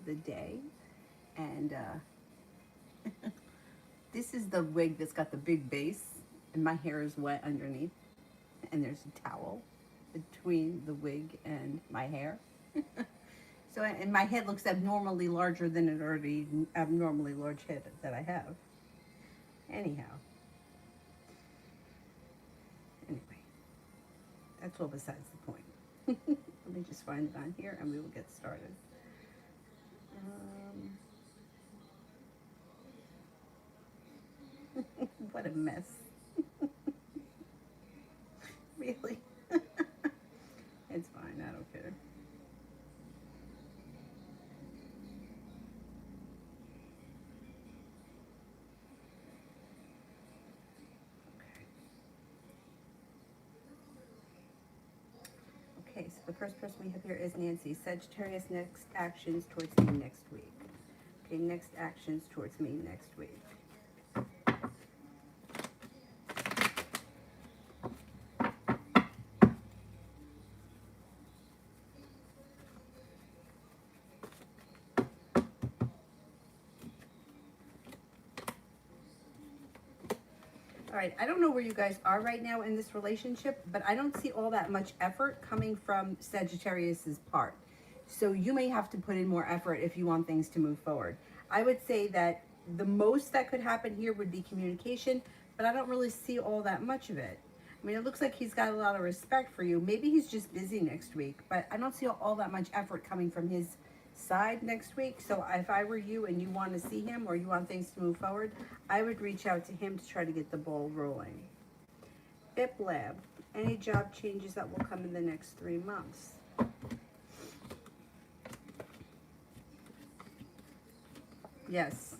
the day. And this is the wig that's got the big base, and my hair is wet underneath, and there's a towel between the wig and my hair. So, and my head looks abnormally larger than it already abnormally large head that I have. Anyhow, anyway, that's all besides the point. Let me just find it on here and we will get started. What a mess. Really? It's fine, I don't care. Okay, so the first person we have here is Nancy. Sagittarius, next actions towards me next week. Okay, next actions towards me next week. All right, I don't know where you guys are right now in this relationship, but I don't see all that much effort coming from Sagittarius's part. So you may have to put in more effort if you want things to move forward. I would say that the most that could happen here would be communication, but I don't really see all that much of it. I mean, it looks like he's got a lot of respect for you. Maybe he's just busy next week, but I don't see all that much effort coming from his side next week. So if I were you and you want to see him or you want things to move forward, I would reach out to him to try to get the ball rolling. BIP Lab, any job changes that will come in the next 3 months? Yes.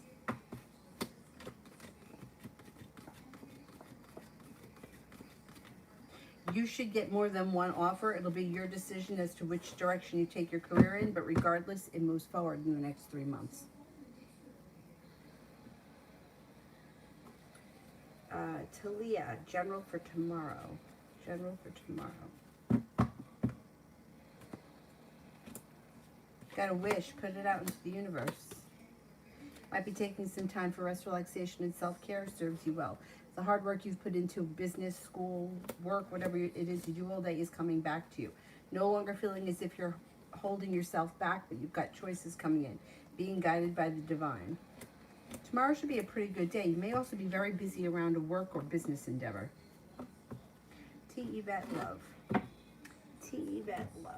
You should get more than one offer. It'll be your decision as to which direction you take your career in, but regardless, it moves forward in the next 3 months. Talia, general for tomorrow. General for tomorrow. Got a wish, put it out into the universe. Might be taking some time for rest, relaxation, and self-care. Serves you well. The hard work you've put into business, school, work, whatever it is you do all day is coming back to you. No longer feeling as if you're holding yourself back, but you've got choices coming in. Being guided by the divine. Tomorrow should be a pretty good day. You may also be very busy around a work or business endeavor. T. Yvette Love. T. Yvette Love.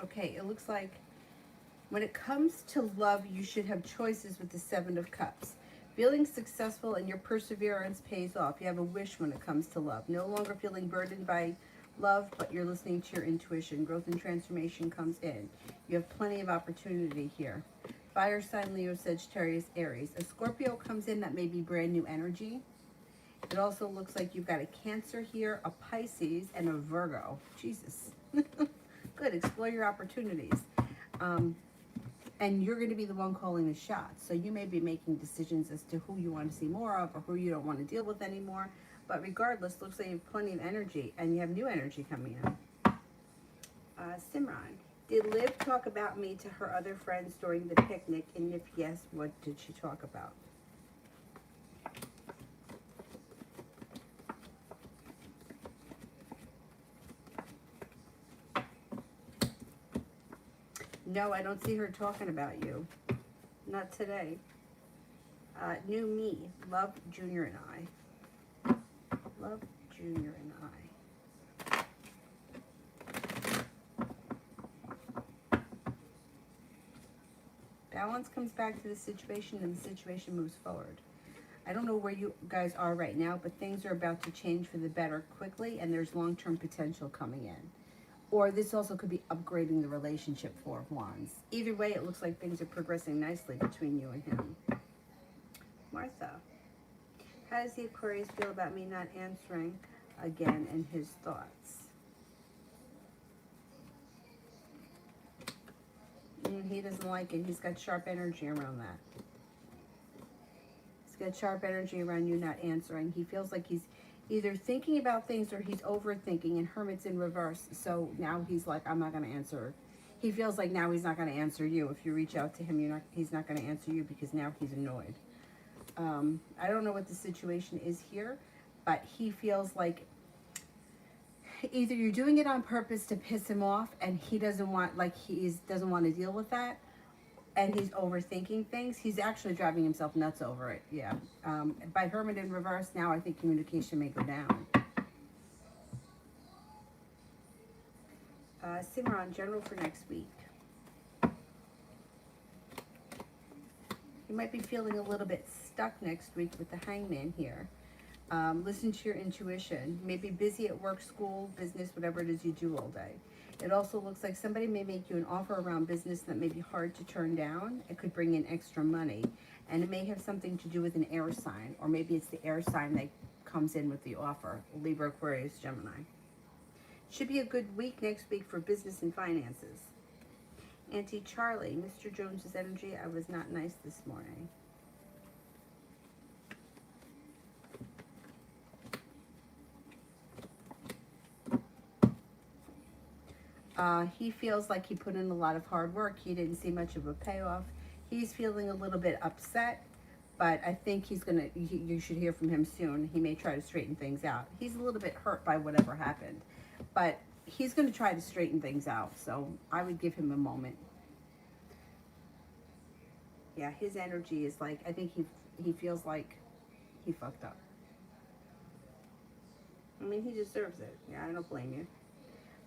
Okay, it looks like when it comes to love, you should have choices with the Seven of Cups. Feeling successful and your perseverance pays off. You have a wish when it comes to love. No longer feeling burdened by love, but you're listening to your intuition. Growth and transformation comes in. You have plenty of opportunity here. Fire sign, Leo, Sagittarius, Aries. A Scorpio comes in that may be brand new energy. It also looks like you've got a Cancer here, a Pisces, and a Virgo. Jesus. Good, explore your opportunities. And you're going to be the one calling the shots. So you may be making decisions as to who you want to see more of or who you don't want to deal with anymore. But regardless, looks like you have plenty of energy and you have new energy coming in. Simran, did Liv talk about me to her other friends during the picnic? And if yes, what did she talk about? No, I don't see her talking about you. Not today. New me. Love, Junior, and I. Love, Junior, and I. Balance comes back to the situation and the situation moves forward. I don't know where you guys are right now, but things are about to change for the better quickly and there's long-term potential coming in. Or this also could be upgrading the relationship, Four of Wands. Either way, it looks like things are progressing nicely between you and him. Martha, how does the Aquarius feel about me not answering again in his thoughts? he doesn't like it. He's got sharp energy around that. He's got sharp energy around you not answering. He feels like he's either thinking about things or he's overthinking, and Hermit's in reverse. So now he's like, I'm not going to answer. He feels like now he's not going to answer you. If you reach out to him, he's not going to answer you because now he's annoyed. I don't know what the situation is here, but he feels like either you're doing it on purpose to piss him off and he doesn't want, like, doesn't want to deal with that, and he's overthinking things. He's actually driving himself nuts over it. Yeah. By Hermit in reverse, now I think communication may go down. Cimarron, general for next week. You might be feeling a little bit stuck next week with the Hangman here. Listen to your intuition. You may be busy at work, school, business, whatever it is you do all day. It also looks like somebody may make you an offer around business that may be hard to turn down. It could bring in extra money, and it may have something to do with an air sign, or maybe it's the air sign that comes in with the offer. Libra, Aquarius, Gemini. Should be a good week next week for business and finances. Auntie Charlie, Mr. Jones's energy. I was not nice this morning. He feels like he put in a lot of hard work. He didn't see much of a payoff. He's feeling a little bit upset, but I think you should hear from him soon. He may try to straighten things out. He's a little bit hurt by whatever happened, but he's going to try to straighten things out. So I would give him a moment. Yeah, his energy is like, I think he feels like he fucked up. I mean, he deserves it. Yeah, I don't blame you.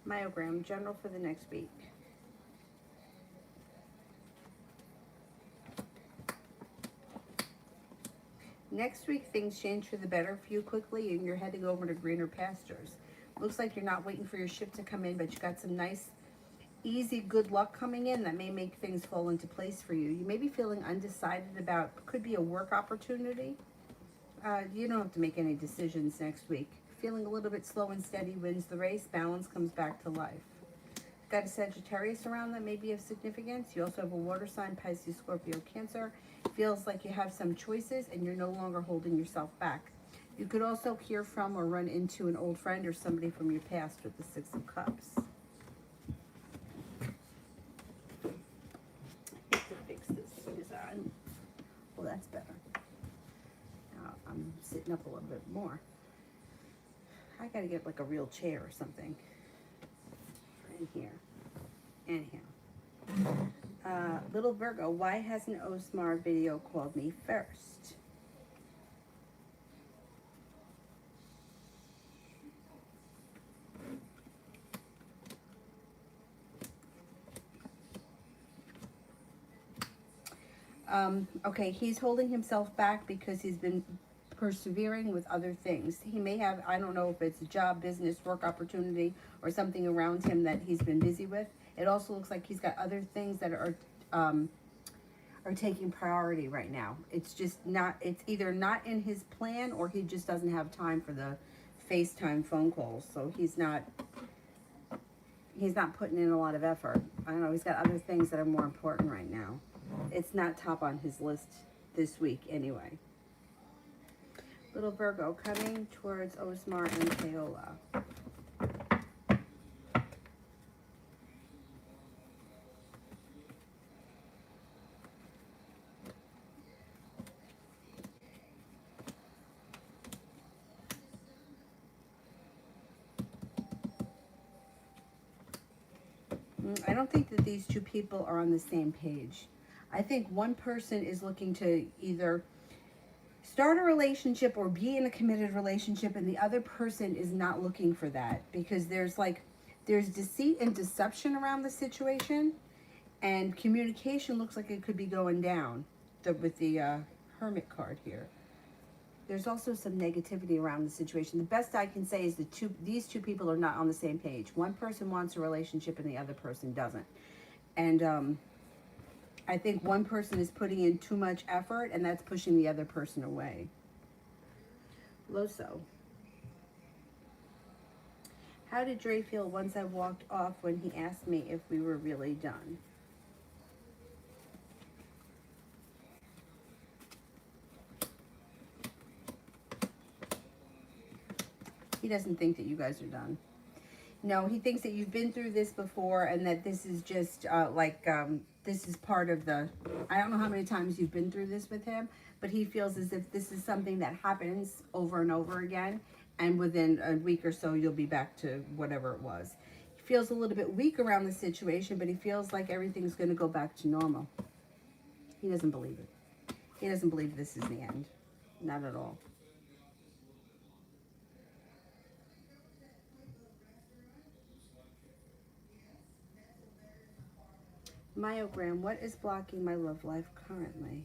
Myogram, general for the next week. Next week, things change for the better for you quickly, and you're heading over to greener pastures. Looks like you're not waiting for your ship to come in, but you got some nice, easy, good luck coming in that may make things fall into place for you. You may be feeling undecided about, could be a work opportunity. You don't have to make any decisions next week. Feeling a little bit slow and steady wins the race. Balance comes back to life. Got a Sagittarius around that may be of significance. You also have a water sign, Pisces, Scorpio, Cancer. Feels like you have some choices and you're no longer holding yourself back. You could also hear from or run into an old friend or somebody from your past with the Six of Cups. I have to fix this design. Well, that's better. Now I'm sitting up a little bit more. I gotta get like a real chair or something in here. Anyhow. Little Virgo, why hasn't Osmar video called me first? Okay, he's holding himself back because he's been persevering with other things. He may have, I don't know if it's a job, business, work opportunity, or something around him that he's been busy with. It also looks like he's got other things that are taking priority right now. It's just not, it's either not in his plan or he just doesn't have time for the FaceTime phone calls. So he's not putting in a lot of effort. I don't know, he's got other things that are more important right now. It's not top on his list this week anyway. Little Virgo, coming towards Osmar and Paola. I don't think that these two people are on the same page. I think one person is looking to either start a relationship or be in a committed relationship, and the other person is not looking for that because there's deceit and deception around the situation, and communication looks like it could be going down with the Hermit card here. There's also some negativity around the situation. The best I can say is these two people are not on the same page. One person wants a relationship and the other person doesn't. And I think one person is putting in too much effort and that's pushing the other person away. Loso. How did Dre feel once I walked off when he asked me if we were really done? He doesn't think that you guys are done. No, he thinks that you've been through this before and that this is just this is part of the, I don't know how many times you've been through this with him, but he feels as if this is something that happens over and over again, and within a week or so you'll be back to whatever it was. He feels a little bit weak around the situation, but he feels like everything's going to go back to normal. He doesn't believe it. He doesn't believe this is the end. Not at all. Myogram, what is blocking my love life currently?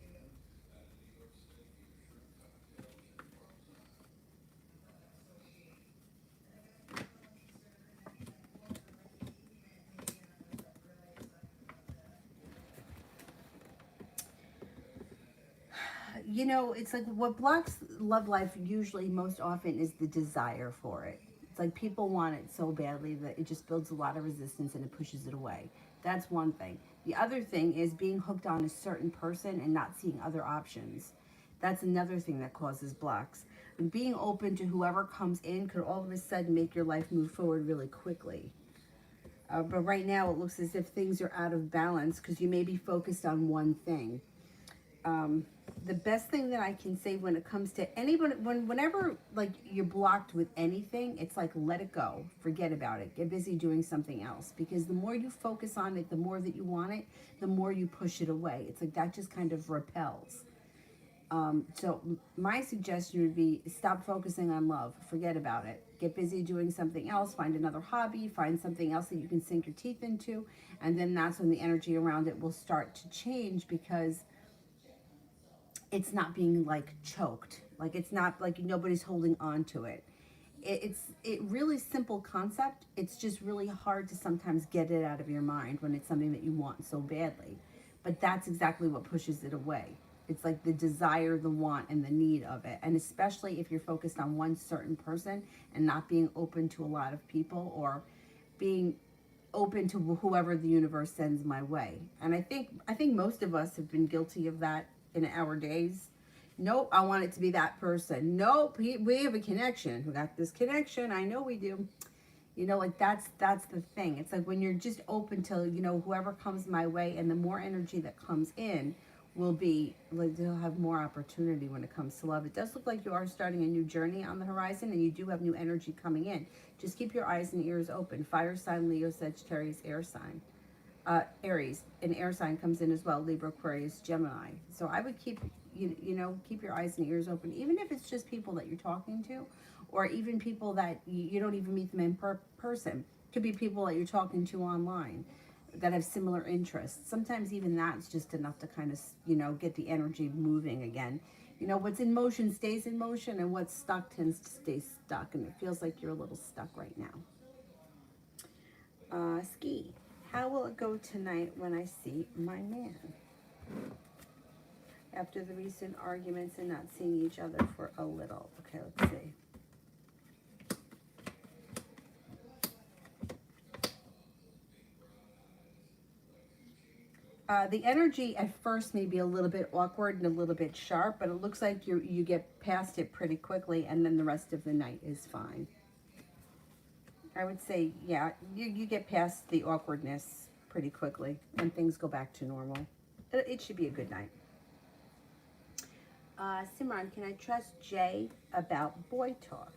You know, it's like what blocks love life usually most often is the desire for it. It's like people want it so badly that it just builds a lot of resistance and it pushes it away. That's one thing. The other thing is being hooked on a certain person and not seeing other options. That's another thing that causes blocks. And being open to whoever comes in could all of a sudden make your life move forward really quickly. But right now it looks as if things are out of balance because you may be focused on one thing. The best thing that I can say when it comes to anyone, whenever like you're blocked with anything, it's like let it go, forget about it, get busy doing something else. Because the more you focus on it, the more that you want it, the more you push it away. It's like that just kind of repels. So my suggestion would be stop focusing on love, forget about it, get busy doing something else, find another hobby, find something else that you can sink your teeth into, and then that's when the energy around it will start to change because it's not being like choked, like it's not like nobody's holding on to it. It's really simple concept. It's just really hard to sometimes get it out of your mind when it's something that you want so badly, but that's exactly what pushes it away. It's like the desire, the want, and the need of it. And especially if you're focused on one certain person and not being open to a lot of people, or being open to whoever the universe sends my way. And I think most of us have been guilty of that in our days. Nope, I want it to be that person. Nope, we have a connection. We got this connection. I know we do. You know, like that's the thing. It's like when you're just open to, whoever comes my way, and the more energy that comes in will be like they'll have more opportunity when it comes to love. It does look like you are starting a new journey on the horizon, and you do have new energy coming in. Just keep your eyes and ears open. Fire sign, Leo, Sagittarius, air sign. Aries, an air sign comes in as well, Libra, Aquarius, Gemini. So I would keep, keep your eyes and ears open, even if it's just people that you're talking to, or even people that you don't even meet them in person. Could be people that you're talking to online that have similar interests. Sometimes even that's just enough to kind of, get the energy moving again. What's in motion stays in motion, and what's stuck tends to stay stuck, and it feels like you're a little stuck right now. Ski. How will it go tonight when I see my man? After the recent arguments and not seeing each other for a little. Okay, let's see. The energy at first may be a little bit awkward and a little bit sharp, but it looks like you get past it pretty quickly, and then the rest of the night is fine. I would say, yeah, you get past the awkwardness pretty quickly, and things go back to normal. It should be a good night. Simran, can I trust Jay about boy talk?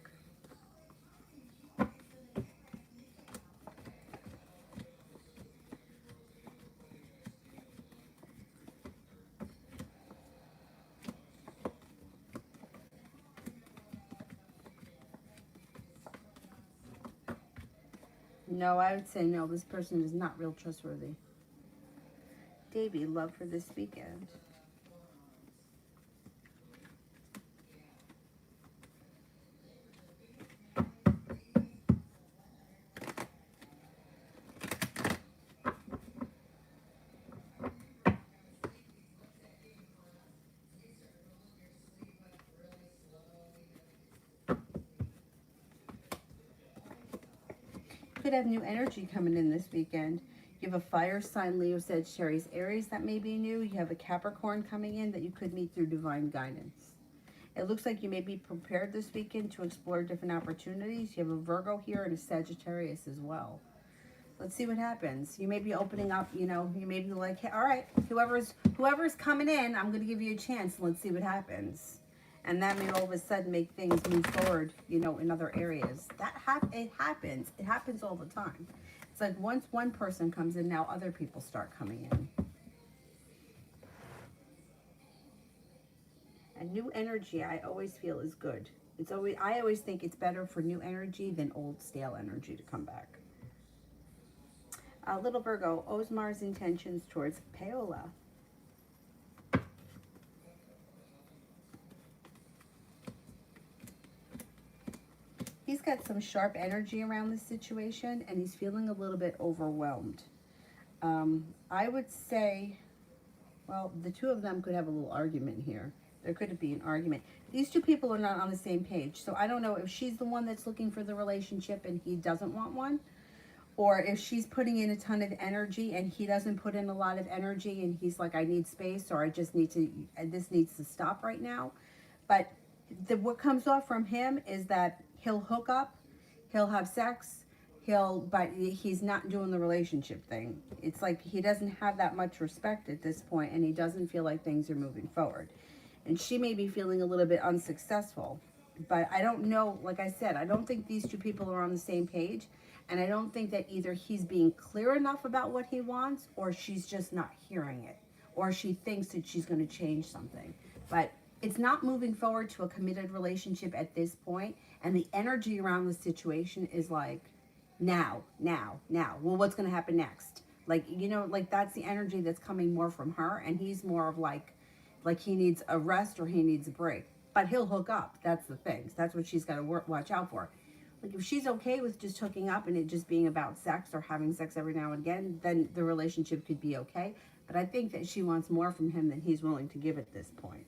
No, I would say no. This person is not real trustworthy. Davey, love for this weekend. Could have new energy coming in this weekend. You have a fire sign, Leo, Sagittarius, Aries that may be new. You have a Capricorn coming in that you could meet through divine guidance. It looks like you may be prepared this weekend to explore different opportunities. You have a Virgo here and a Sagittarius as well. Let's see what happens. You may be opening up, you know, you may be like, hey, all right, whoever's coming in, I'm going to give you a chance. Let's see what happens. And that may all of a sudden make things move forward, you know, in other areas. It happens. It happens all the time. It's like once one person comes in, now other people start coming in. And new energy, I always feel is good. I always think it's better for new energy than old stale energy to come back. Little Virgo, Osmar's intentions towards Paola. He's got some sharp energy around this situation, and he's feeling a little bit overwhelmed. I would say, well, the two of them could have a little argument here. There could be an argument. These two people are not on the same page, so I don't know if she's the one that's looking for the relationship and he doesn't want one, or if she's putting in a ton of energy and he doesn't put in a lot of energy and he's like, I need space, or I just need to, this needs to stop right now. But what comes off from him is that he'll hook up, he'll have sex, but he's not doing the relationship thing. It's like he doesn't have that much respect at this point, and he doesn't feel like things are moving forward. And she may be feeling a little bit unsuccessful, but I don't know. Like I said, I don't think these two people are on the same page, and I don't think that either he's being clear enough about what he wants, or she's just not hearing it, or she thinks that she's going to change something. But it's not moving forward to a committed relationship at this point, and the energy around the situation is like, now. Well, what's going to happen next? Like, you know, like that's the energy that's coming more from her, and he's more of like he needs a rest or he needs a break. But he'll hook up. That's the thing. That's what she's got to watch out for. Like if she's okay with just hooking up and it just being about sex or having sex every now and again, then the relationship could be okay. But I think that she wants more from him than he's willing to give at this point.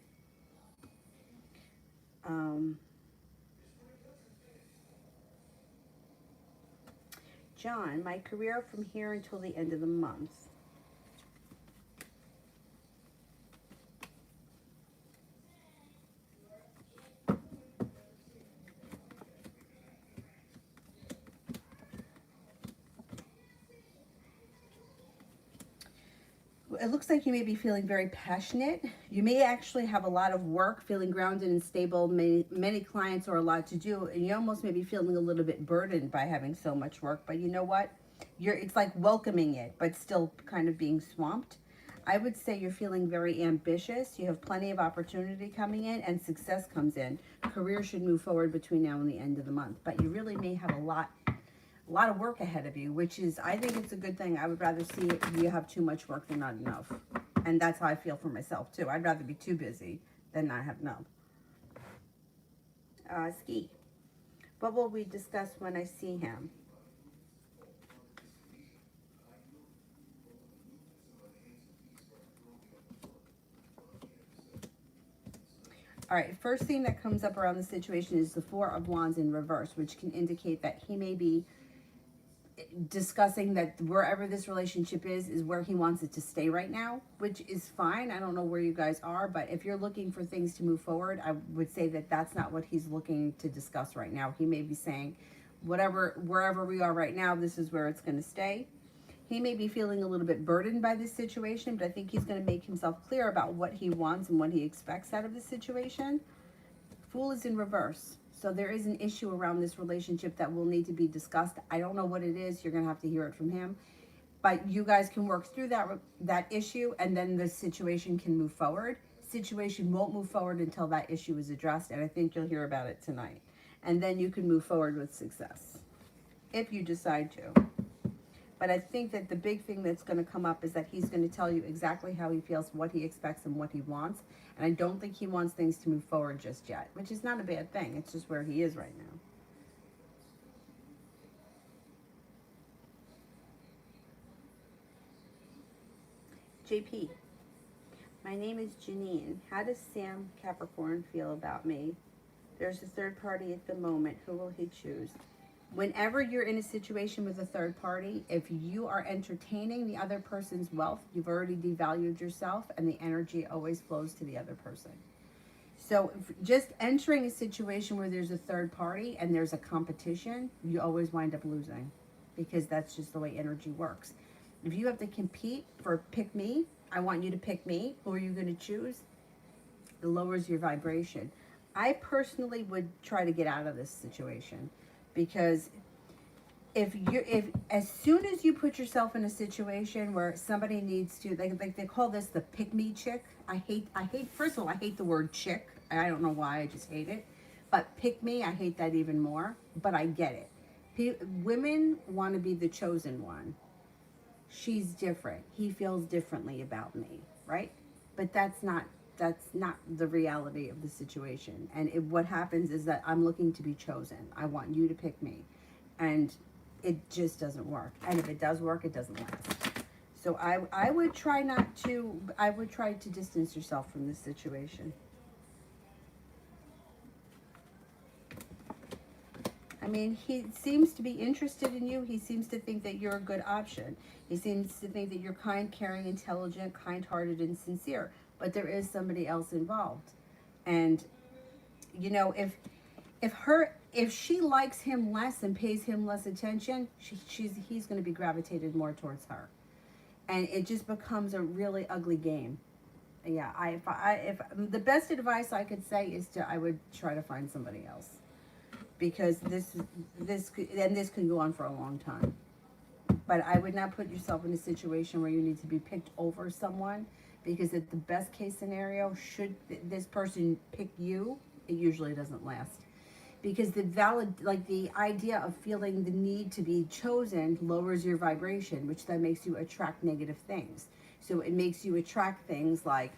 John, my career from here until the end of the month. It looks like you may be feeling very passionate. You may actually have a lot of work, feeling grounded and stable, many clients or a lot to do, and you almost may be feeling a little bit burdened by having so much work. But you know what? It's like welcoming it, but still kind of being swamped. I would say you're feeling very ambitious. You have plenty of opportunity coming in, and success comes in. Career should move forward between now and the end of the month, but you really may have a lot of work ahead of you, which is, I think it's a good thing. I would rather see you have too much work than not enough. And that's how I feel for myself too. I'd rather be too busy than not have enough. Ski. What will we discuss when I see him? All right, first thing that comes up around the situation is the Four of Wands in reverse, which can indicate that he may be discussing that wherever this relationship is where he wants it to stay right now, which is fine. I don't know where you guys are, but if you're looking for things to move forward, I would say that that's not what he's looking to discuss right now. He may be saying, wherever we are right now, this is where it's going to stay. He may be feeling a little bit burdened by this situation, but I think he's going to make himself clear about what he wants and what he expects out of this situation. Fool is in reverse. So there is an issue around this relationship that will need to be discussed. I don't know what it is. You're going to have to hear it from him. But you guys can work through that issue, and then the situation can move forward. Situation won't move forward until that issue is addressed, and I think you'll hear about it tonight. And then you can move forward with success, if you decide to. But I think that the big thing that's going to come up is that he's going to tell you exactly how he feels, what he expects, and what he wants. And I don't think he wants things to move forward just yet, which is not a bad thing. It's just where he is right now. JP, my name is Janine. How does Sam Capricorn feel about me? There's a third party at the moment. Who will he choose? Whenever you're in a situation with a third party, if you are entertaining the other person's wealth, you've already devalued yourself, and the energy always flows to the other person. So just entering a situation where there's a third party and there's a competition, you always wind up losing, because that's just the way energy works. If you have to compete for pick me, I want you to pick me, who are you going to choose? It lowers your vibration. I personally would try to get out of this situation, because if as soon as you put yourself in a situation where somebody needs to, like they call this the pick me chick. I hate first of all, I hate the word chick. I don't know why, I just hate it. But pick me, I hate that even more, but I get it. Women want to be the chosen one. She's different. He feels differently about me, right? But that's not the reality of the situation. And what happens is that I'm looking to be chosen. I want you to pick me. And it just doesn't work. And if it does work, it doesn't last. So I would try to distance yourself from this situation. I mean, he seems to be interested in you. He seems to think that you're a good option. He seems to think that you're kind, caring, intelligent, kind-hearted, and sincere. But there is somebody else involved. And, you know, if she likes him less and pays him less attention, he's going to be gravitated more towards her. And it just becomes a really ugly game. Yeah, if the best advice I could say is I would try to find somebody else, because this can go on for a long time. But I would not put yourself in a situation where you need to be picked over someone, because at the best case scenario, should this person pick you, it usually doesn't last. Because the idea of feeling the need to be chosen lowers your vibration, which then makes you attract negative things. So it makes you attract things like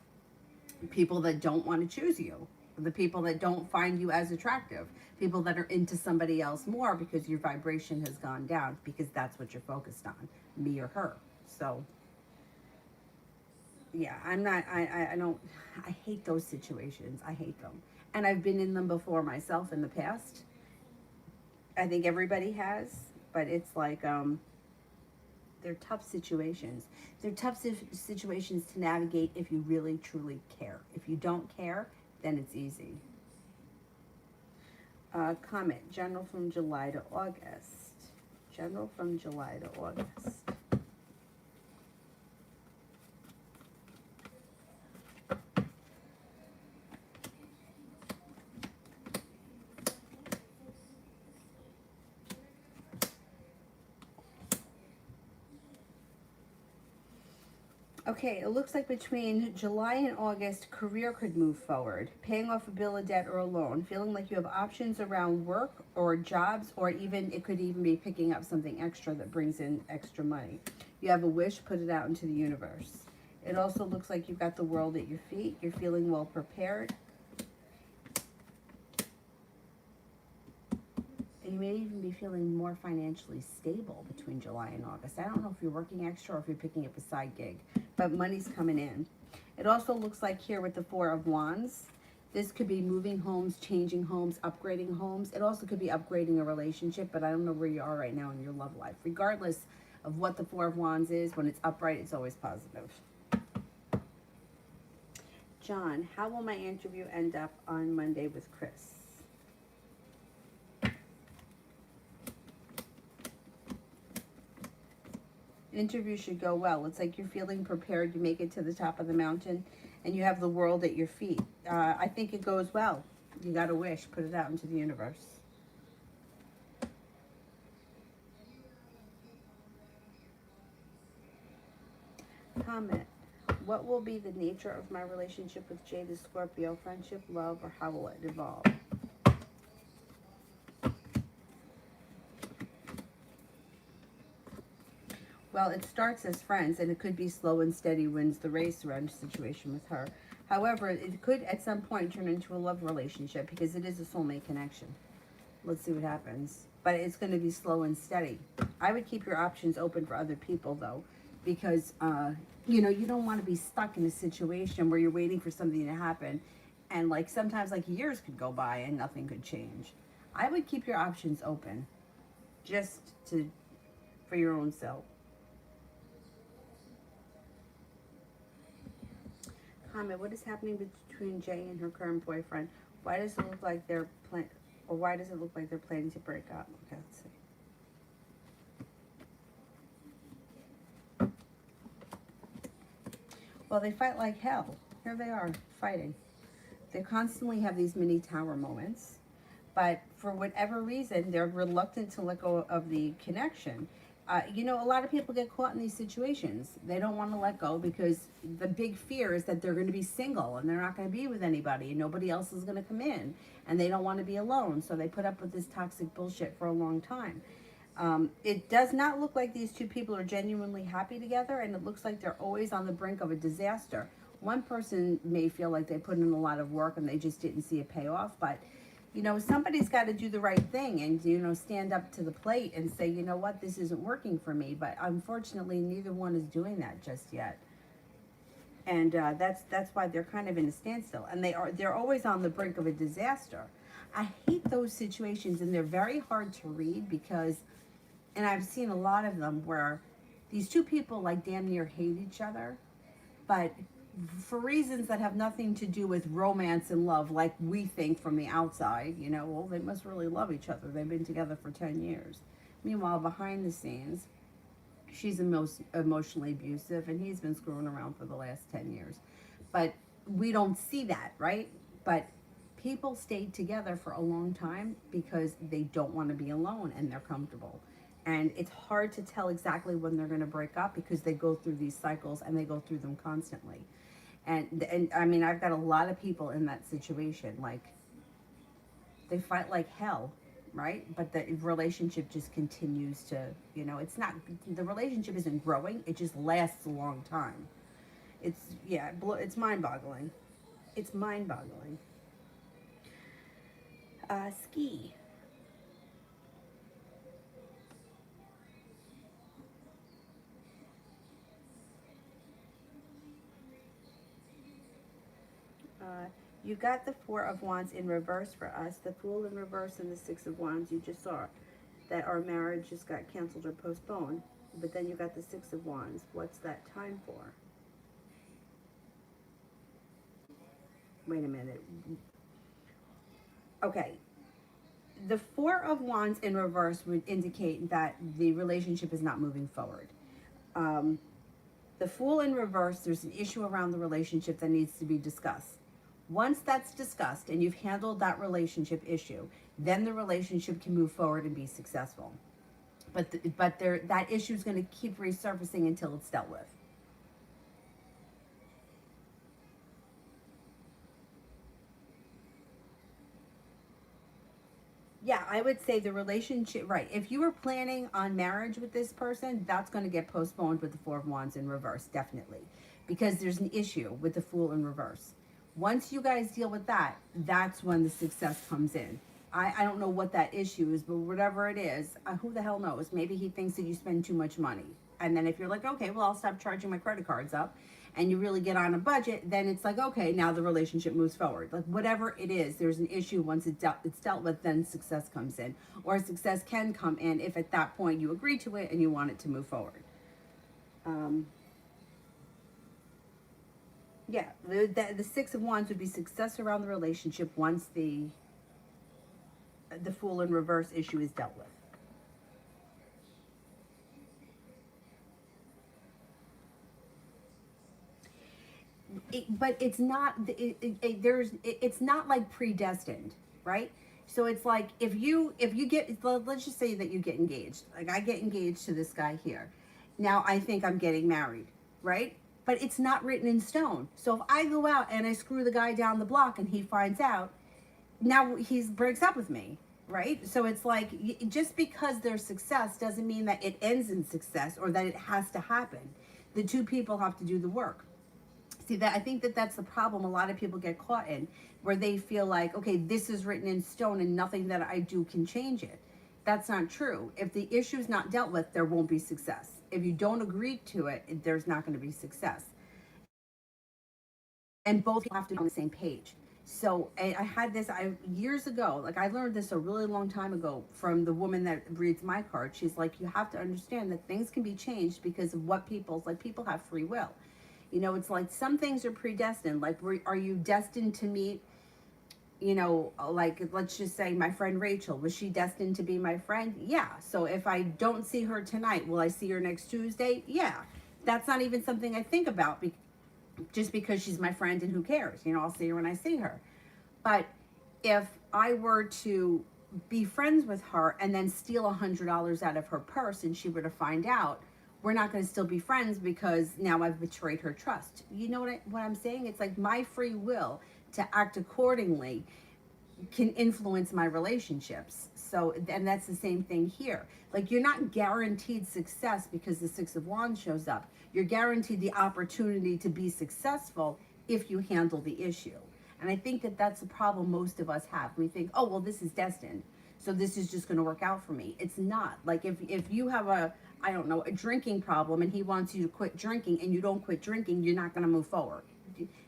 people that don't want to choose you, the people that don't find you as attractive, people that are into somebody else more because your vibration has gone down, because that's what you're focused on, me or her. So yeah, I don't, I hate those situations. I hate them. And I've been in them before myself in the past. I think everybody has, but it's like, they're tough situations. They're tough situations to navigate if you really truly care. If you don't care, then it's easy. Comment, general from July to August. General from July to August. Okay, it looks like between July and August, career could move forward. Paying off a bill, a debt, or a loan. Feeling like you have options around work or jobs, or even it could even be picking up something extra that brings in extra money. You have a wish, put it out into the universe. It also looks like you've got the world at your feet. You're feeling well prepared. And you may even be feeling more financially stable between July and August. I don't know if you're working extra or if you're picking up a side gig, but money's coming in. It also looks like here with the Four of Wands, this could be moving homes, changing homes, upgrading homes. It also could be upgrading a relationship, but I don't know where you are right now in your love life. Regardless of what the Four of Wands is, when it's upright, it's always positive. John, how will my interview end up on Monday with Chris? Interview should go well. It's like you're feeling prepared. You make it to the top of the mountain and you have the world at your feet. I think it goes well. You got a wish, put it out into the universe. Comment. What will be the nature of my relationship with Jade the Scorpio? Friendship, love, or how will it evolve? Well, it starts as friends, and it could be slow and steady wins the race around situation with her. However, it could at some point turn into a love relationship, because it is a soulmate connection. Let's see what happens. But it's going to be slow and steady. I would keep your options open for other people, though, because, you know, you don't want to be stuck in a situation where you're waiting for something to happen. And, like, sometimes, like, years could go by and nothing could change. I would keep your options open, just for your own self. comment. What is happening between Jay and her current boyfriend? Why does it look like they're or why does it look like they're planning to break up? Okay, let's see. Well, they fight like hell. Here they are fighting. They constantly have these mini tower moments, but for whatever reason, they're reluctant to let go of the connection. You know, a lot of people get caught in these situations. They don't want to let go because the big fear is that they're going to be single and they're not going to be with anybody and nobody else is going to come in and they don't want to be alone. So they put up with this toxic bullshit for a long time. It does not look like these two people are genuinely happy together, and it looks like they're always on the brink of a disaster. One person may feel like they put in a lot of work and they just didn't see a payoff, but you know, somebody's got to do the right thing and, you know, stand up to the plate and say, you know what, this isn't working for me. But unfortunately, neither one is doing that just yet. And that's why they're kind of in a standstill. And they're always on the brink of a disaster. I hate those situations, and they're very hard to read because, and I've seen a lot of them where these two people like damn near hate each other, but for reasons that have nothing to do with romance and love, like we think from the outside, you know, well, they must really love each other. They've been together for 10 years. Meanwhile, behind the scenes, she's emotionally abusive and he's been screwing around for the last 10 years. But we don't see that, right? But people stayed together for a long time because they don't want to be alone and they're comfortable. And it's hard to tell exactly when they're going to break up because they go through these cycles and they go through them constantly. And I mean, I've got a lot of people in that situation. Like, they fight like hell, right? But the relationship just continues to, you know, it's not, the relationship isn't growing. It just lasts a long time. It's, yeah, it's mind-boggling. It's mind-boggling. Ski. You got the Four of Wands in reverse for us, the Fool in reverse, and the Six of Wands. You just saw that our marriage just got canceled or postponed. But then you got the Six of Wands. What's that time for? Wait a minute. Okay. The Four of Wands in reverse would indicate that the relationship is not moving forward. Um, the Fool in reverse, there's an issue around the relationship that needs to be discussed. Once that's discussed and you've handled that relationship issue, then the relationship can move forward and be successful. But that issue is going to keep resurfacing until it's dealt with. Yeah, I would say the relationship, right. If you were planning on marriage with this person, that's going to get postponed with the Four of Wands in reverse, definitely. Because there's an issue with the Fool in reverse. Once you guys deal with that, that's when the success comes in. I don't know what that issue is, but whatever it is, who the hell knows? Maybe he thinks that you spend too much money. And then if you're like, okay, well, I'll stop charging my credit cards up, and you really get on a budget, then it's like, okay, now the relationship moves forward. Like, whatever it is, there's an issue. Once it's dealt with, then success comes in. Or success can come in if at that point you agree to it and you want it to move forward. Um, yeah, the Six of Wands would be success around the relationship once the Fool in reverse issue is dealt with. But it's not it's not like predestined, right? So it's like if you get, let's just say that you get engaged. Like, I get engaged to this guy here. Now I think I'm getting married, right? But it's not written in stone. So if I go out and I screw the guy down the block and he finds out, now he breaks up with me, right? So it's like, just because there's success doesn't mean that it ends in success or that it has to happen. The two people have to do the work. See, that I think that that's the problem a lot of people get caught in, where they feel like, okay, this is written in stone and nothing that I do can change it. That's not true. If the issue is not dealt with, there won't be success. If you don't agree to it, there's not going to be success. And both people have to be on the same page. So I had this years ago, like, I learned this a really long time ago from the woman that reads my card. She's like, you have to understand that things can be changed because of what people have free will. You know, it's like some things are predestined. Like, are you destined to meet, you know, like, let's just say my friend Rachel, was she destined to be my friend? Yeah. So if I don't see her tonight, will I see her next Tuesday? Yeah. That's not even something I think about, just because she's my friend, and who cares? You know, I'll see her when I see her. But if I were to be friends with her and then steal $100 out of her purse and she were to find out, we're not going to still be friends because now I've betrayed her trust. You know what I'm saying? It's like my free will to act accordingly can influence my relationships. So, and that's the same thing here. Like, you're not guaranteed success because the Six of Wands shows up. You're guaranteed the opportunity to be successful if you handle the issue. And I think that that's the problem most of us have. We think, oh, well, this is destined, so this is just going to work out for me. It's not. Like, if you have a, I don't know, a drinking problem, and he wants you to quit drinking, and you don't quit drinking, you're not going to move forward.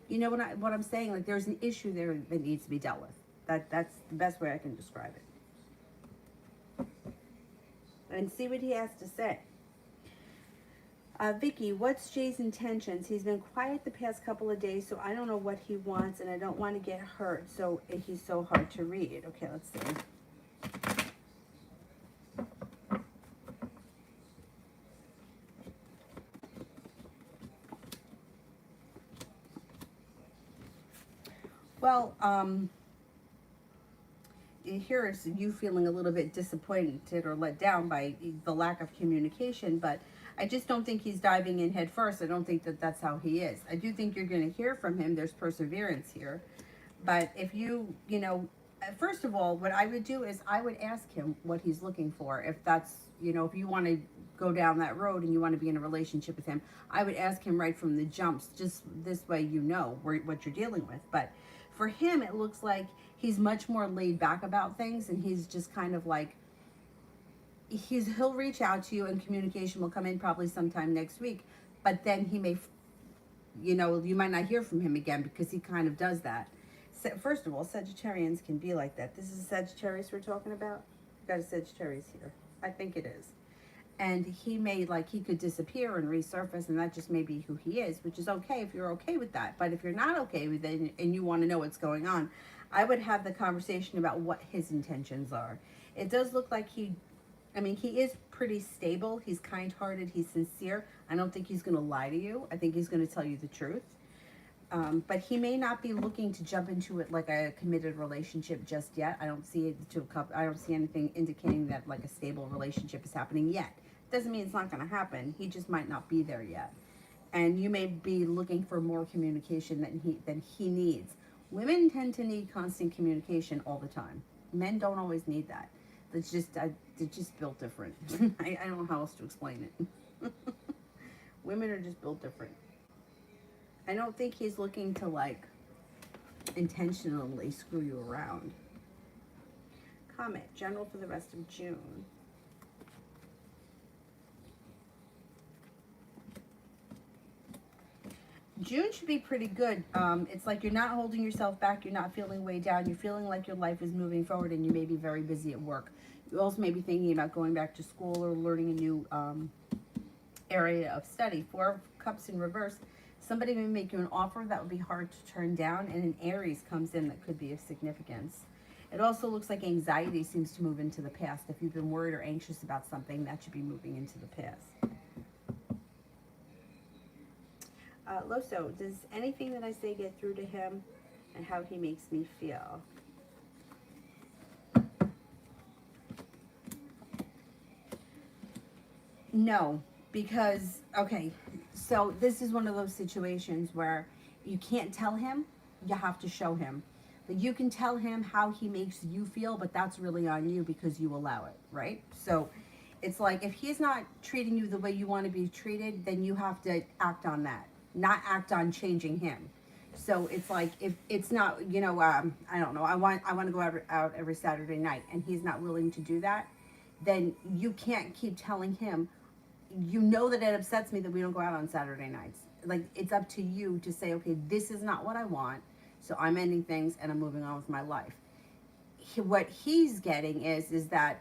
You know what I'm saying? Like, there's an issue there that needs to be dealt with. That's the best way I can describe it. And see what he has to say. Vicky, what's Jay's intentions? He's been quiet the past couple of days, so I don't know what he wants, and I don't want to get hurt, so he's so hard to read. Okay, let's see. Well, here is you feeling a little bit disappointed or let down by the lack of communication, but I just don't think he's diving in head first. I don't think that that's how he is. I do think you're going to hear from him. There's perseverance here. But if you know, first of all, what I would do is I would ask him what he's looking for. If that's, you know, if you want to go down that road and you want to be in a relationship with him, I would ask him right from the jumps. Just this way you know what you're dealing with. But for him, it looks like he's much more laid back about things, and he's just kind of like, he'll reach out to you, and communication will come in probably sometime next week, but then he may, you know, you might not hear from him again because he kind of does that. So, first of all, Sagittarians can be like that. This is Sagittarius we're talking about. We've got a Sagittarius here. I think it is. And he may, like, he could disappear and resurface, and that just may be who he is, which is okay if you're okay with that. But if you're not okay with it and you want to know what's going on, I would have the conversation about what his intentions are. It does look like he is pretty stable. He's kind-hearted. He's sincere. I don't think he's going to lie to you. I think he's going to tell you the truth. But he may not be looking to jump into it like a committed relationship just yet. I don't see it to a couple. I don't see anything indicating that like a stable relationship is happening yet. Doesn't mean it's not going to happen. He just might not be there yet. And you may be looking for more communication than he needs. Women tend to need constant communication all the time. Men don't always need that. They're just built different. I don't know how else to explain it. Women are just built different. I don't think he's looking to, like, intentionally screw you around. Comment, general for the rest of June. June should be pretty good. It's like you're not holding yourself back. You're not feeling way down. You're feeling like your life is moving forward, and you may be very busy at work. You also may be thinking about going back to school or learning a new area of study. Four of Cups in reverse. Somebody may make you an offer that would be hard to turn down, and an Aries comes in that could be of significance. It also looks like anxiety seems to move into the past. If you've been worried or anxious about something, that should be moving into the past. Loso, does anything that I say get through to him, and how he makes me feel? No, because, okay, so this is one of those situations where you can't tell him, you have to show him. Like, you can tell him how he makes you feel, but that's really on you because you allow it, right? So it's like, if he's not treating you the way you want to be treated, then you have to act on that, not act on changing him. So it's like, if it's not, you know, I don't know, I want to go out every Saturday night, and he's not willing to do that, then you can't keep telling him, you know that it upsets me that we don't go out on Saturday nights. Like, it's up to you to say, okay, this is not what I want, so I'm ending things and I'm moving on with my life. What he's getting is that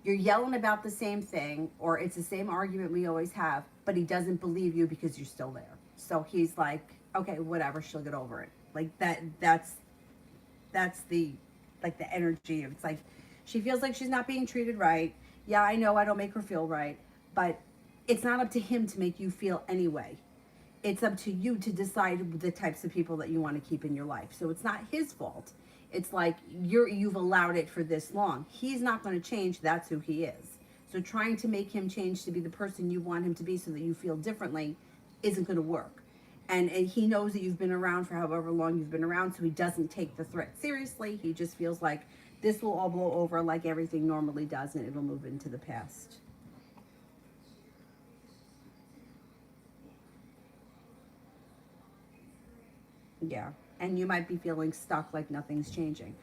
you're yelling about the same thing, or it's the same argument we always have, but he doesn't believe you because you're still there. So he's like, okay, whatever, she'll get over it. Like that's the like the energy. It's like she feels like she's not being treated right. Yeah, I know I don't make her feel right, but it's not up to him to make you feel anyway. It's up to you to decide the types of people that you want to keep in your life. So it's not his fault. It's like you've allowed it for this long. He's not going to change. That's who he is. So trying to make him change to be the person you want him to be so that you feel differently isn't going to work. And he knows that you've been around for however long you've been around, so he doesn't take the threat seriously. He just feels like this will all blow over like everything normally does, and it'll move into the past. Yeah. And you might be feeling stuck like nothing's changing.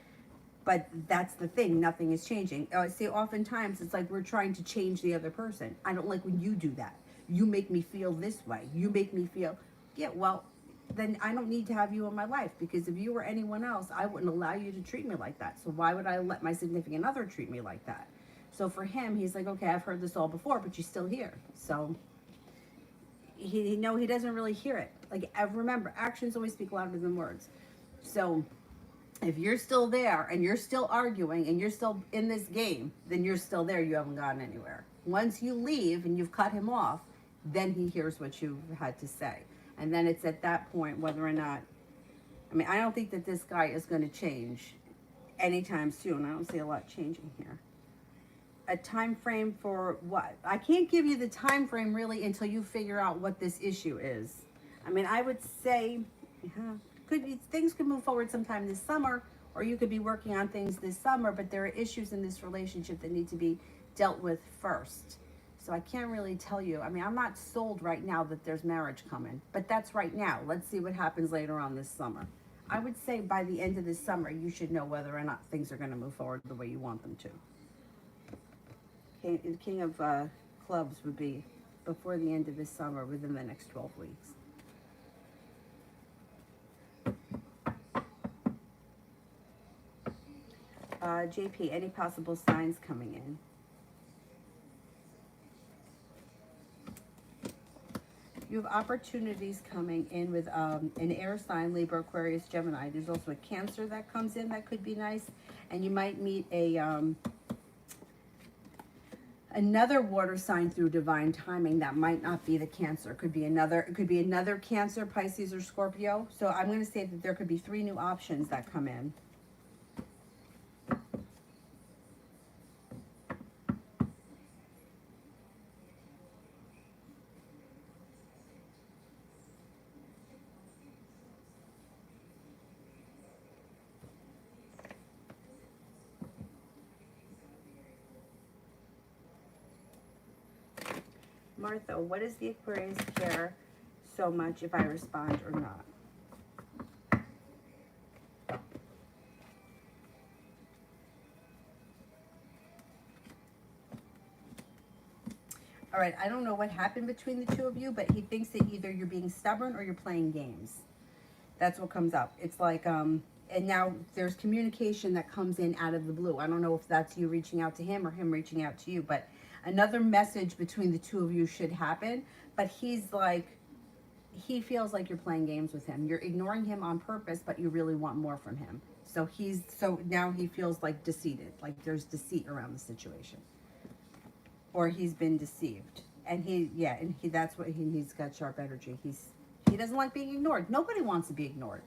But that's the thing, nothing is changing. See, oftentimes it's like we're trying to change the other person. I don't like when you do that. You make me feel this way. You make me feel, yeah, well, then I don't need to have you in my life, because if you were anyone else, I wouldn't allow you to treat me like that. So why would I let my significant other treat me like that? So for him, he's like, okay, I've heard this all before, but you're still here. So he doesn't really hear it. Like, remember, actions always speak louder than words. So if you're still there and you're still arguing and you're still in this game, then you're still there. You haven't gotten anywhere. Once you leave and you've cut him off, then he hears what you've had to say. And then it's at that point whether or not, I mean, I don't think that this guy is going to change anytime soon. I don't see a lot changing here. A time frame for what? I can't give you the time frame really until you figure out what this issue is. I mean, I would say, could be, things could move forward sometime this summer, or you could be working on things this summer, but there are issues in this relationship that need to be dealt with first. So I can't really tell you. I mean, I'm not sold right now that there's marriage coming, but that's right now. Let's see what happens later on this summer. I would say by the end of this summer, you should know whether or not things are going to move forward the way you want them to. The King of Clubs would be before the end of this summer, within the next 12 weeks. JP, any possible signs coming in? You have opportunities coming in with an air sign, Libra, Aquarius, Gemini. There's also a Cancer that comes in that could be nice. And you might meet a another water sign through divine timing. That might not be the Cancer. It could be another Cancer, Pisces, or Scorpio. So I'm going to say that there could be 3 new options that come in. Martha, what does the Aquarius care so much if I respond or not? All right, I don't know what happened between the two of you, but he thinks that either you're being stubborn or you're playing games. That's what comes up. It's like, and now there's communication that comes in out of the blue. I don't know if that's you reaching out to him or him reaching out to you, but another message between the two of you should happen. But he's like, he feels like you're playing games with him. You're ignoring him on purpose, but you really want more from him. So now he feels like deceived, like there's deceit around the situation, or he's been deceived. And that's what he's got, sharp energy. He doesn't like being ignored. Nobody wants to be ignored.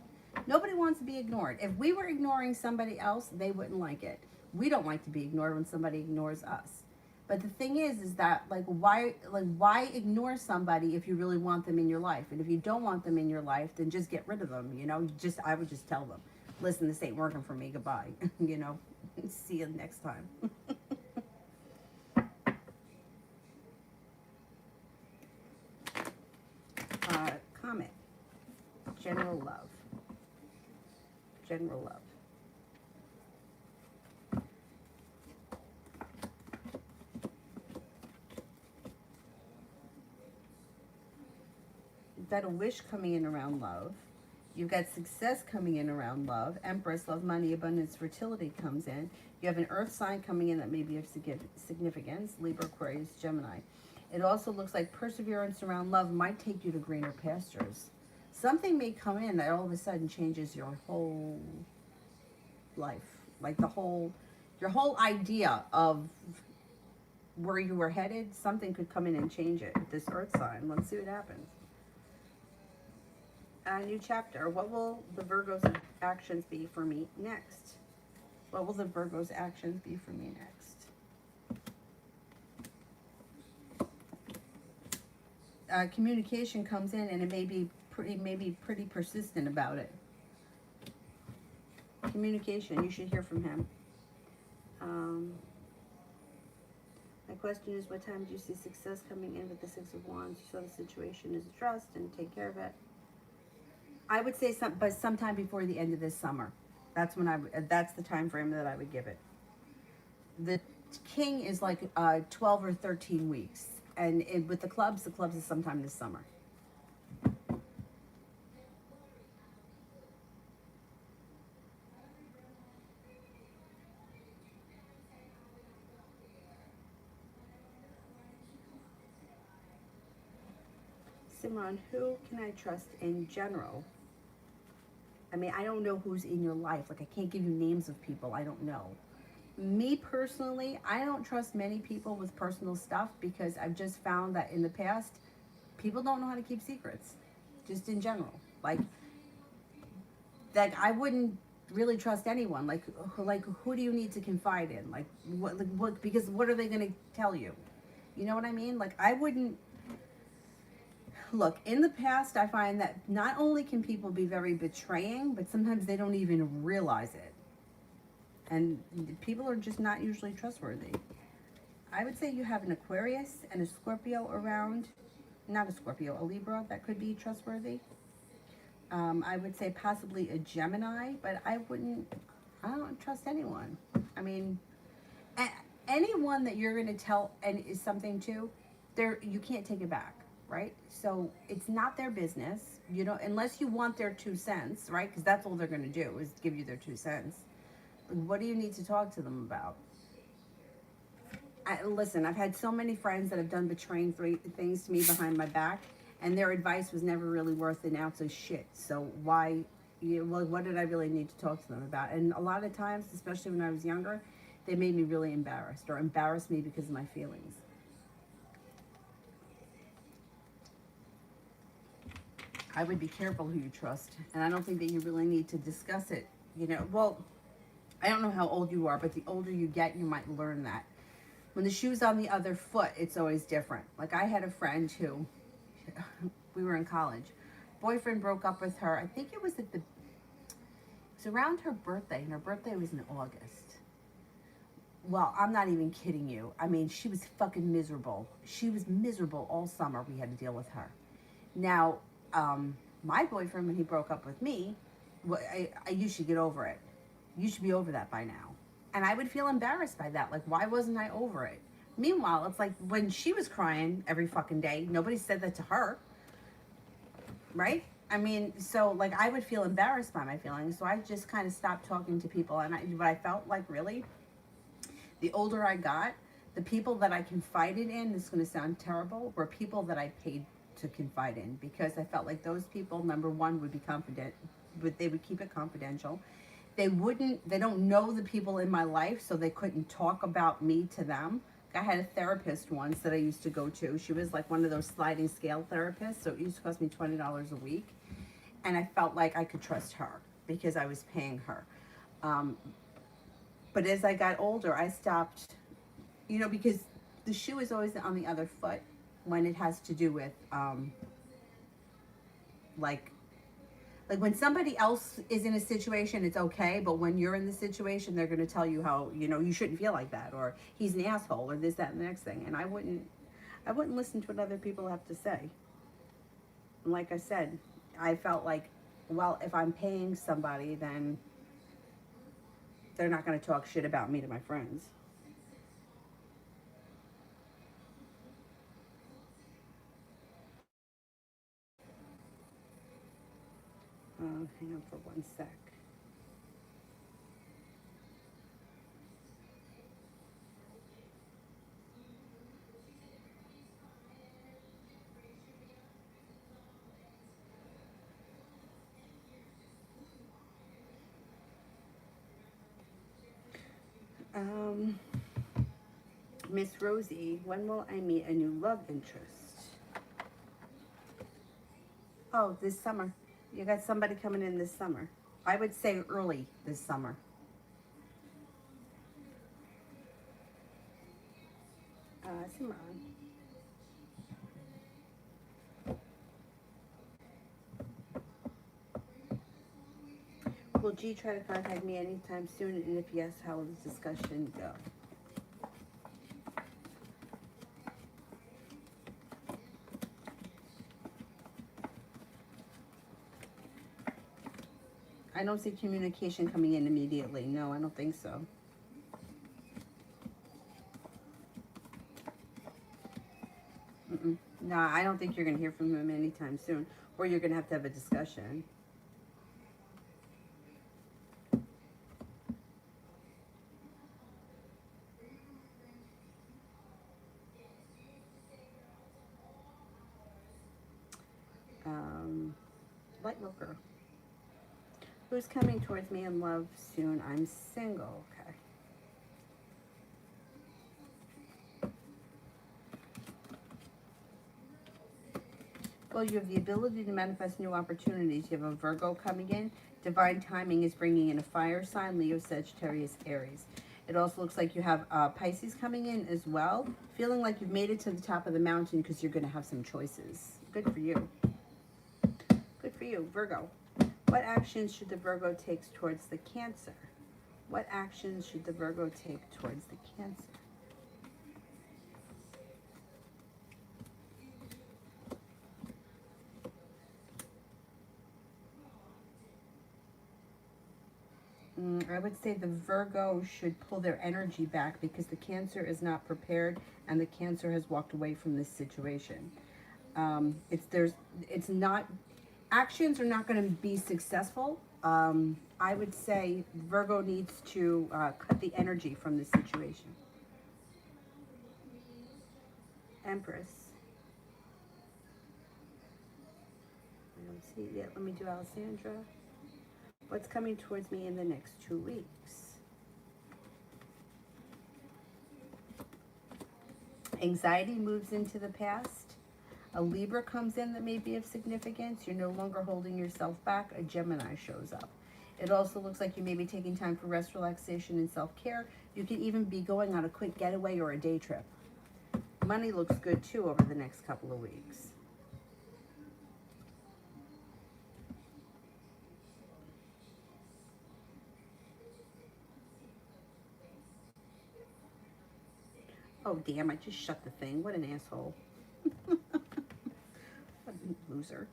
Nobody wants to be ignored. If we were ignoring somebody else, they wouldn't like it. We don't like to be ignored when somebody ignores us. But the thing is that why ignore somebody if you really want them in your life? And if you don't want them in your life, then just get rid of them. I would just tell them, listen, this ain't working for me. Goodbye. See you next time. Comment. General love. General love. You've got a wish coming in around love. You've got success coming in around love. Empress, love, money, abundance, fertility comes in. You have an earth sign coming in that may be of significance. Libra, Aquarius, Gemini. It also looks like perseverance around love might take you to greener pastures. Something may come in that all of a sudden changes your whole life. Like your whole idea of where you were headed, something could come in and change it. This earth sign. Let's see what happens. A new chapter. What will the Virgo's actions be for me next? What will the Virgo's actions be for me next? Communication comes in, and it may be pretty persistent about it. Communication. You should hear from him. My question is, what time do you see success coming in with the Six of Wands? You saw the situation is addressed and take care of it. I would say but sometime before the end of this summer. That's that's the time frame that I would give it. The King is like 12 or 13 weeks, and with the clubs is sometime this summer. Simran, who can I trust in general? I mean, I don't know who's in your life. Like, I can't give you names of people. I don't know. Me personally, I don't trust many people with personal stuff because I've just found that in the past, people don't know how to keep secrets, just in general. Like I wouldn't really trust anyone. Like who do you need to confide in? Like what? Because what are they going to tell you? You know what I mean? Like, I wouldn't. Look, in the past, I find that not only can people be very betraying, but sometimes they don't even realize it. And people are just not usually trustworthy. I would say you have an Aquarius and a Scorpio around. Not a Scorpio, a Libra that could be trustworthy. I would say possibly a Gemini, but I don't trust anyone. I mean, anyone that you're going to tell and is something to, you can't take it back. Right? So it's not their business. You know, unless you want their 2 cents, right? Because that's all they're going to do is give you their 2 cents. What do you need to talk to them about? Listen, I've had so many friends that have done betraying things to me behind my back, and their advice was never really worth an ounce of shit. So why, what did I really need to talk to them about? And a lot of times, especially when I was younger, they made me really embarrassed or embarrassed me because of my feelings. I would be careful who you trust. And I don't think that you really need to discuss it. Well, I don't know how old you are, but the older you get, you might learn that. When the shoe's on the other foot, it's always different. Like, I had a friend who, we were in college. Boyfriend broke up with her. I think it was around her birthday, and her birthday was in August. Well, I'm not even kidding you. I mean, she was fucking miserable. She was miserable all summer. We had to deal with her. Now, my boyfriend, when he broke up with me, you should get over it. You should be over that by now. And I would feel embarrassed by that. Like, why wasn't I over it? Meanwhile, it's like when she was crying every fucking day, nobody said that to her. Right? I mean, so, like, I would feel embarrassed by my feelings. So I just kind of stopped talking to people. And what I felt like, really, the older I got, the people that I confided in, this is going to sound terrible, were people that I paid to confide in, because I felt like those people, number one, would be confident, but they would keep it confidential. They don't know the people in my life, so they couldn't talk about me to them. I had a therapist once that I used to go to. She was like one of those sliding scale therapists, so it used to cost me $20 a week. And I felt like I could trust her because I was paying her. But as I got older, I stopped, because the shoe is always on the other foot when it has to do with, like when somebody else is in a situation, it's okay. But when you're in the situation, they're going to tell you how, you shouldn't feel like that, or he's an asshole, or this, that, and the next thing. And I wouldn't listen to what other people have to say. And like I said, I felt like, well, if I'm paying somebody, then they're not going to talk shit about me to my friends. Hang on for 1 sec. Um, Miss Rosie, when will I meet a new love interest? Oh, this summer. You got somebody coming in this summer. I would say early this summer. Simran. Will G try to contact me anytime soon? And if yes, how will the discussion go? I don't see communication coming in immediately. No, I don't think so. No, I don't think you're going to hear from him anytime soon. Or you're going to have a discussion. Light worker. Who's coming towards me in love soon? I'm single. Okay. Well, you have the ability to manifest new opportunities. You have a Virgo coming in. Divine timing is bringing in a fire sign, Leo, Sagittarius, Aries. It also looks like you have Pisces coming in as well. Feeling like you've made it to the top of the mountain because you're going to have some choices. Good for you. Good for you, Virgo. What actions should the Virgo take towards the Cancer? What actions should the Virgo take towards the Cancer? I would say the Virgo should pull their energy back because the Cancer is not prepared and the Cancer has walked away from this situation. It's not, actions are not going to be successful. I would say Virgo needs to cut the energy from the situation. Empress. I don't see it yet. Let me do Alessandra. What's coming towards me in the next 2 weeks? Anxiety moves into the past. A Libra comes in that may be of significance. You're no longer holding yourself back. A Gemini shows up. It also looks like you may be taking time for rest, relaxation, and self-care. You could even be going on a quick getaway or a day trip. Money looks good too over the next couple of weeks. Oh, damn, I just shut the thing. What an asshole. What a loser.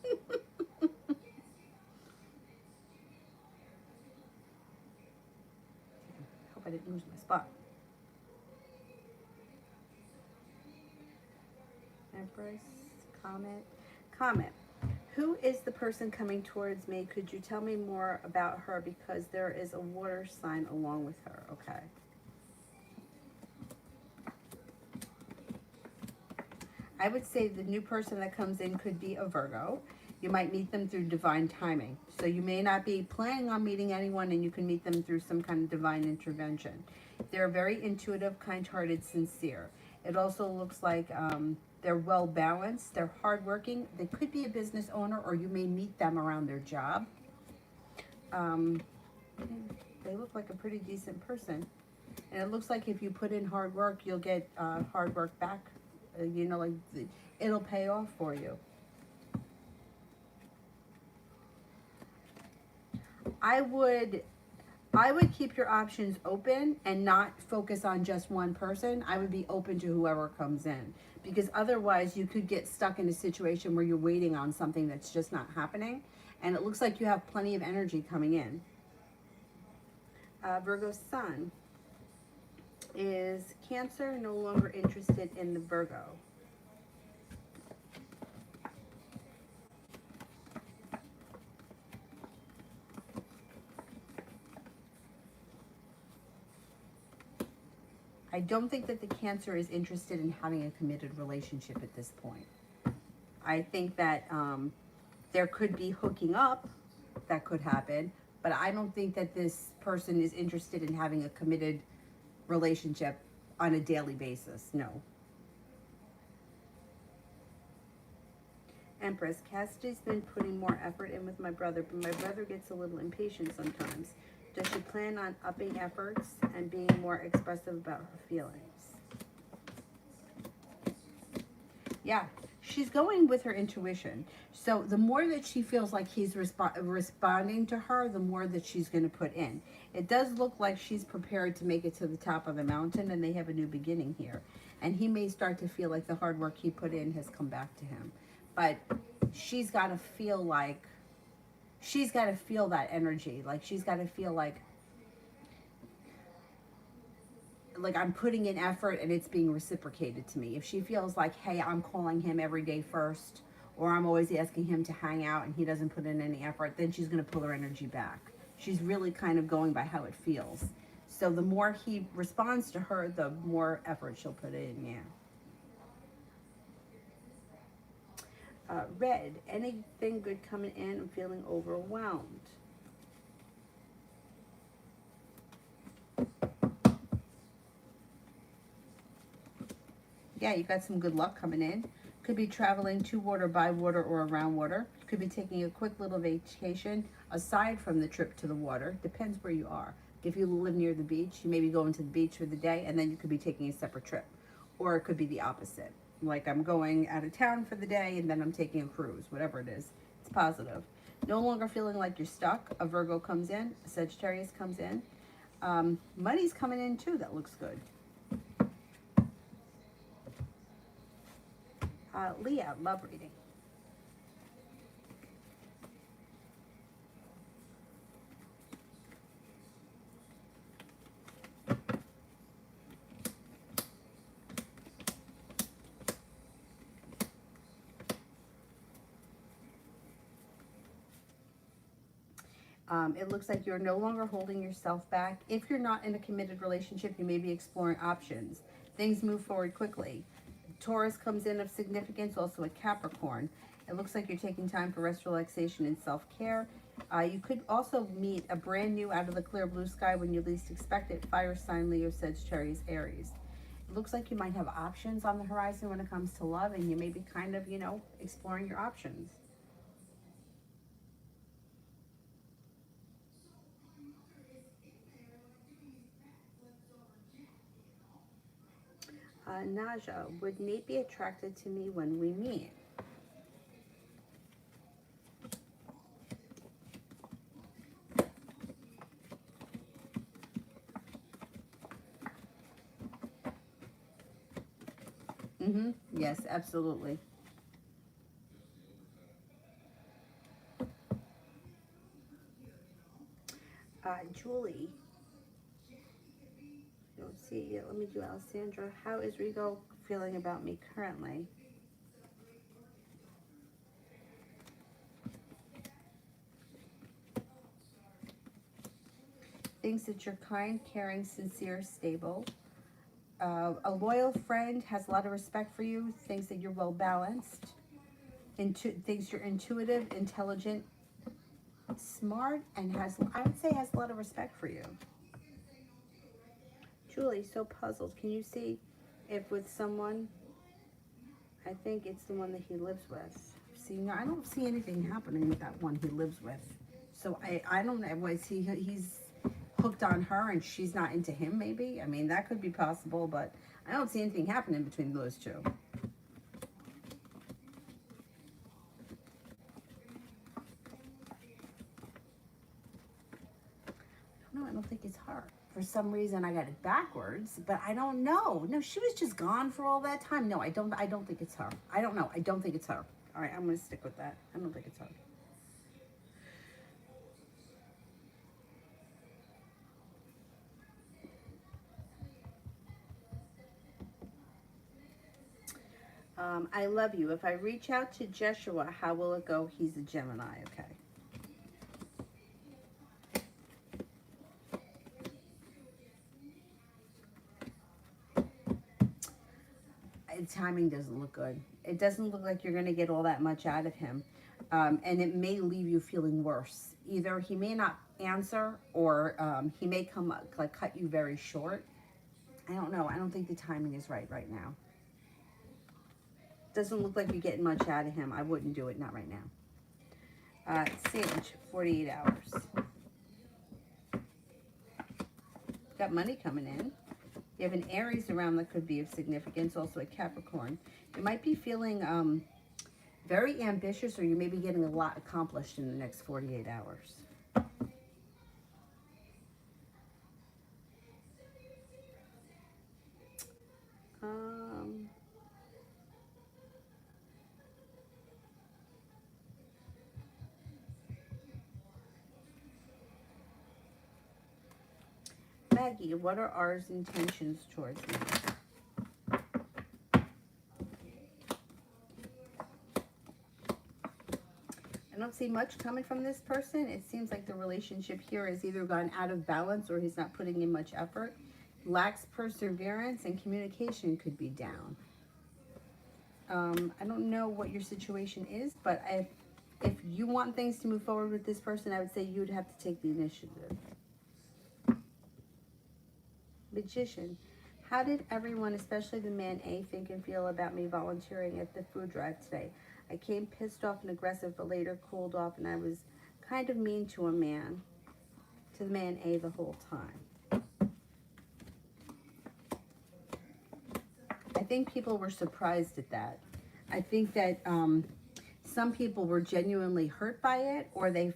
Hope I didn't lose my spot. Empress, comment. Who is the person coming towards me? Could you tell me more about her? Because there is a water sign along with her. Okay. I would say the new person that comes in could be a Virgo. You might meet them through divine timing. So you may not be planning on meeting anyone and you can meet them through some kind of divine intervention. They're very intuitive, kind-hearted, sincere. It also looks like they're well-balanced, they're hardworking. They could be a business owner or you may meet them around their job. They look like a pretty decent person. And it looks like if you put in hard work, you'll get hard work back. Like it'll pay off for you. I would keep your options open and not focus on just one person. I would be open to whoever comes in because otherwise you could get stuck in a situation where you're waiting on something that's just not happening. And it looks like you have plenty of energy coming in. Virgo Sun. Is Cancer no longer interested in the Virgo? I don't think that the Cancer is interested in having a committed relationship at this point. I think that there could be hooking up that could happen, but I don't think that this person is interested in having a committed relationship on a daily basis. No. Empress, Cassidy's been putting more effort in with my brother, but my brother gets a little impatient sometimes. Does she plan on upping efforts and being more expressive about her feelings? Yeah, she's going with her intuition. So the more that she feels like he's responding to her, the more that she's going to put in. It does look like she's prepared to make it to the top of the mountain, and they have a new beginning here. And he may start to feel like the hard work he put in has come back to him. But she's got to feel like, she's got to feel that energy. Like she's got to feel like I'm putting in effort and it's being reciprocated to me. If she feels like, hey, I'm calling him every day first, or I'm always asking him to hang out and he doesn't put in any effort, then she's going to pull her energy back. She's really kind of going by how it feels. So the more he responds to her, the more effort she'll put in, yeah. Red, anything good coming in? I'm feeling overwhelmed. Yeah, you got some good luck coming in. Could be traveling to water, by water, or around water. Could be taking a quick little vacation aside from the trip to the water. Depends where you are. If you live near the beach, you may be going to the beach for the day, and then you could be taking a separate trip. Or it could be the opposite. Like I'm going out of town for the day, and then I'm taking a cruise. Whatever it is, it's positive. No longer feeling like you're stuck. A Virgo comes in. A Sagittarius comes in. Money's coming in too. That looks good. Leah, love reading. It looks like you're no longer holding yourself back. If you're not in a committed relationship, you may be exploring options. Things move forward quickly. Taurus comes in of significance, also a Capricorn. It looks like you're taking time for rest, relaxation, and self-care. You could also meet a brand new out of the clear blue sky when you least expect it. Fire sign, Leo, Sagittarius, Aries. It looks like you might have options on the horizon when it comes to love, and you may be kind of, exploring your options. Naja, would Nate be attracted to me when we meet? Yes, absolutely. Julie, don't see it yet. Let me do Alessandra. How is Rigo feeling about me currently? Thinks that you're kind, caring, sincere, stable. A loyal friend, has a lot of respect for you, thinks that you're well balanced, thinks you're intuitive, intelligent, smart, and I would say, has a lot of respect for you. Julie, so puzzled. Can you see if with someone, I think it's the one that he lives with. See, no, I don't see anything happening with that one he lives with. So I don't know. Was he's hooked on her and she's not into him, maybe? I mean, that could be possible, but I don't see anything happening between those two. No, I don't think it's her. For some reason, I got it backwards, but I don't know. No, she was just gone for all that time. No, I don't think it's her. I don't know. I don't think it's her. All right, I'm going to stick with that. I don't think it's her. I love you. If I reach out to Jeshua, how will it go? He's a Gemini. Okay. Timing doesn't look good. It doesn't look like you're going to get all that much out of him. And it may leave you feeling worse. Either he may not answer, or he may come like cut you very short. I don't know. I don't think the timing is right now. Doesn't look like you're getting much out of him. I wouldn't do it, not right now. Sage, 48 hours. Got money coming in. You have an Aries around that could be of significance, also a Capricorn. You might be feeling very ambitious, or you may be getting a lot accomplished in the next 48 hours. Maggie, what are our intentions towards me? I don't see much coming from this person. It seems like the relationship here has either gone out of balance, or he's not putting in much effort. Lacks perseverance, and communication could be down. I don't know what your situation is, but if you want things to move forward with this person, I would say you would have to take the initiative. Magician. How did everyone, especially the man A, think and feel about me volunteering at the food drive today? I came pissed off and aggressive, but later cooled off, and I was kind of mean to the man A the whole time. I think people were surprised at that. I think that some people were genuinely hurt by it, or they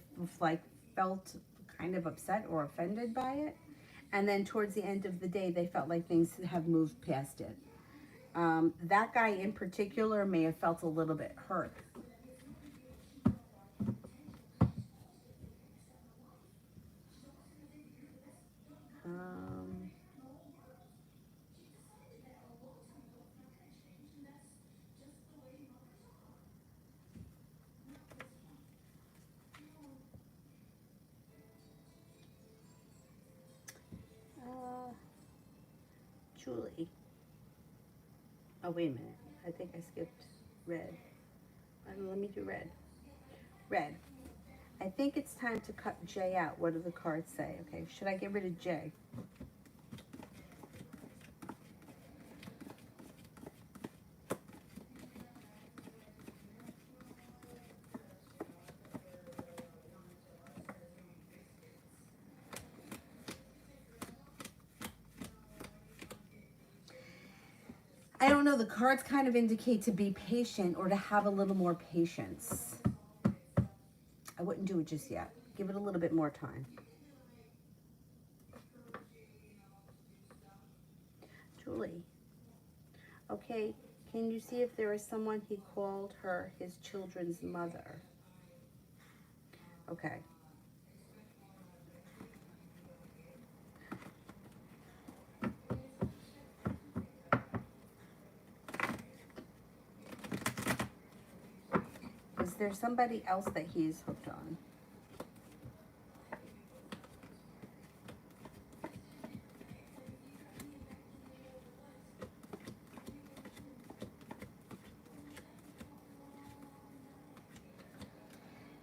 felt kind of upset or offended by it. And then towards the end of the day, they felt like things have moved past it. That guy in particular may have felt a little bit hurt. Julie. Oh, wait a minute. I think I skipped red. Let me do red. Red. I think it's time to cut J out. What do the cards say? Okay, should I get rid of J? I don't know. The cards kind of indicate to be patient, or to have a little more patience. I wouldn't do it just yet. Give it a little bit more time. Julie. Okay, can you see if there is someone he called her his children's mother? Okay. Is there somebody else that he's hooked on?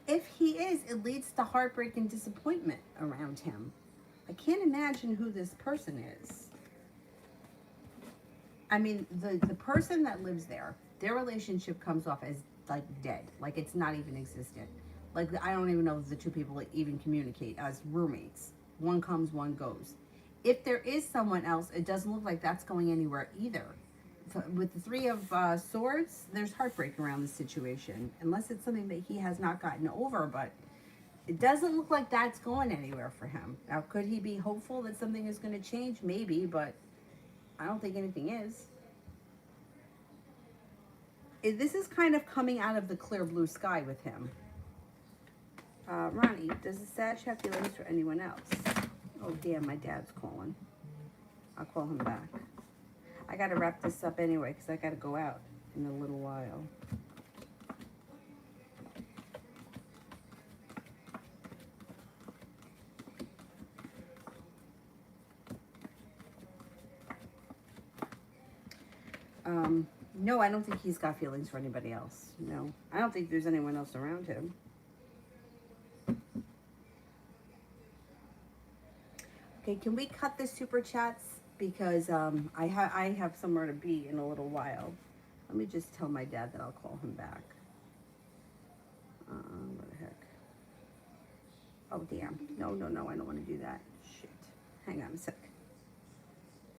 If he is, it leads to heartbreak and disappointment around him. I can't imagine who this person is. I mean, the person that lives there, their relationship comes off as like dead, like it's not even existent. Like, I don't even know if the two people even communicate as roommates. One comes, one goes. If there is someone else, it doesn't look like that's going anywhere either. With the Three of Swords, there's heartbreak around the situation, unless it's something that he has not gotten over, but it doesn't look like that's going anywhere for him. Now, could he be hopeful that something is going to change? Maybe, but I don't think anything is. This is kind of coming out of the clear blue sky with him. Ronnie, does the Sag have feelings for anyone else? Oh, damn, my dad's calling. I'll call him back. I got to wrap this up anyway, because I got to go out in a little while. No, I don't think he's got feelings for anybody else. No, I don't think there's anyone else around him. Okay, can we cut the super chats? Because I have somewhere to be in a little while. Let me just tell my dad that I'll call him back. What the heck? Oh, damn. No, I don't want to do that. Shit. Hang on a sec.